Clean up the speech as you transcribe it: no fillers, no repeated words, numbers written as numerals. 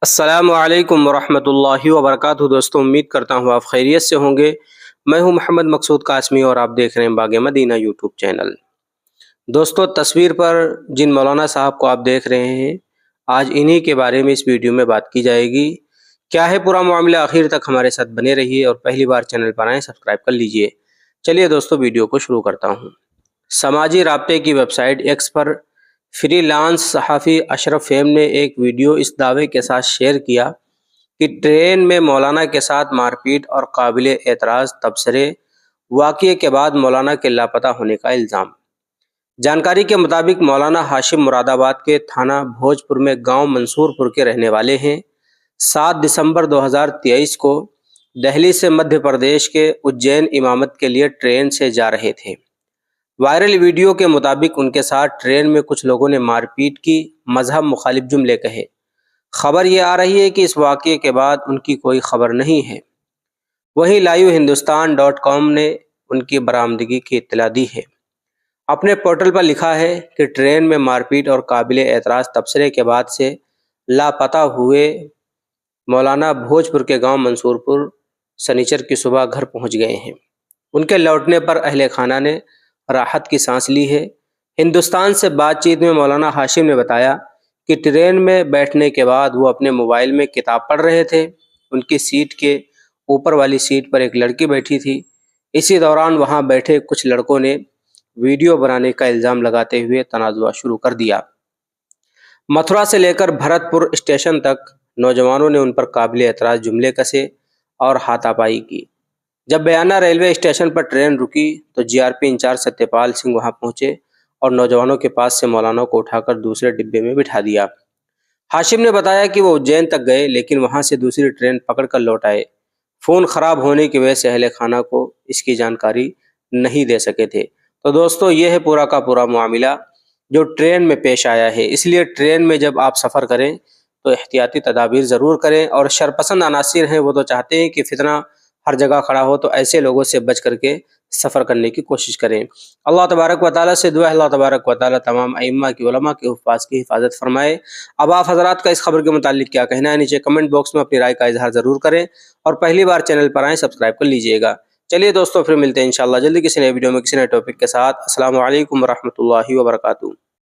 السلام علیکم ورحمۃ اللہ وبرکاتہ۔ دوستوں، امید کرتا ہوں آپ خیریت سے ہوں گے۔ میں ہوں محمد مقصود قاسمی اور آپ دیکھ رہے ہیں باغ مدینہ یوٹیوب چینل۔ دوستوں، تصویر پر جن مولانا صاحب کو آپ دیکھ رہے ہیں، آج انہی کے بارے میں اس ویڈیو میں بات کی جائے گی۔ کیا ہے پورا معاملہ، آخر تک ہمارے ساتھ بنے رہیے اور پہلی بار چینل پر آئیں سبسکرائب کر لیجئے۔ چلیے دوستوں، ویڈیو کو شروع کرتا ہوں۔ سماجی رابطے کی ویب سائٹ ایکس پر فری لانس صحافی اشرف فہیم نے ایک ویڈیو اس دعوے کے ساتھ شیئر کیا کہ ٹرین میں مولانا کے ساتھ مار پیٹ اور قابل اعتراض تبصرے، واقعے کے بعد مولانا کے لاپتہ ہونے کا الزام۔ جانکاری کے مطابق مولانا ہاشم مراد آباد کے تھانہ بھوجپور میں گاؤں منصور پور کے رہنے والے ہیں۔ 7 دسمبر 2023 کو دہلی سے مدھیہ پردیش کے اجین امامت کے لیے ٹرین سے جا رہے تھے۔ وائرل ویڈیو کے مطابق ان کے ساتھ ٹرین میں کچھ لوگوں نے مار پیٹ کی، مذہب مخالف جملے کہے۔ خبر یہ آ رہی ہے کہ اس واقعے کے بعد ان کی کوئی خبر نہیں ہے۔ وہیں LiveHindustan.com نے ان کی برآمدگی کی اطلاع دی ہے۔ اپنے پورٹل پر لکھا ہے کہ ٹرین میں مار پیٹ اور قابل اعتراض تبصرے کے بعد سے لاپتہ ہوئے مولانا بھوجپور کے گاؤں منصور پور سنیچر کی صبح گھر پہنچ گئے ہیں۔ ان کے لوٹنے پر اہل خانہ نے راحت کی سانس لی ہے۔ ہندوستان سے بات چیت میں مولانا ہاشم نے بتایا کہ ٹرین میں بیٹھنے کے بعد وہ اپنے موبائل میں کتاب پڑھ رہے تھے۔ ان کی سیٹ کے اوپر والی سیٹ پر ایک لڑکی بیٹھی تھی۔ اسی دوران وہاں بیٹھے کچھ لڑکوں نے ویڈیو بنانے کا الزام لگاتے ہوئے تنازع شروع کر دیا۔ متھرا سے لے کر بھرت پور اسٹیشن تک نوجوانوں نے ان پر قابل اعتراض جملے کسے اور ہاتھا پائی کی۔ جب بیانہ ریلوے اسٹیشن پر ٹرین رکی تو GRP انچارج ستیہ پال سنگھ وہاں پہنچے اور نوجوانوں کے پاس سے مولانا کو اٹھا کر دوسرے ڈبے میں بٹھا دیا۔ ہاشم نے بتایا کہ وہ اجین تک گئے لیکن وہاں سے دوسری ٹرین پکڑ کر لوٹ آئے۔ فون خراب ہونے کی وجہ سے اہل خانہ کو اس کی جانکاری نہیں دے سکے تھے۔ تو دوستوں، یہ ہے پورا کا پورا معاملہ جو ٹرین میں پیش آیا ہے۔ اس لیے ٹرین میں جب آپ سفر کریں تو احتیاطی تدابیر ضرور کریں، اور شرپسند عناصر ہیں وہ تو چاہتے ہیں کہ فتنہ ہر جگہ کھڑا ہو، تو ایسے لوگوں سے بچ کر کے سفر کرنے کی کوشش کریں۔ اللہ تبارک و تعالیٰ سے دعا ہے اللہ تبارک و تعالیٰ تمام ائمہ کی، علماء کے حفاظ کی حفاظت فرمائے۔ اب آپ حضرات کا اس خبر کے متعلق کیا کہنا ہے، نیچے کمنٹ باکس میں اپنی رائے کا اظہار ضرور کریں، اور پہلی بار چینل پر آئیں سبسکرائب کر لیجئے گا۔ چلیے دوستوں، پھر ملتے ہیں انشاءاللہ جلدی کسی نئے ویڈیو میں کسی نئے ٹاپک کے ساتھ۔ السلام علیکم ورحمۃ اللہ وبرکاتہ۔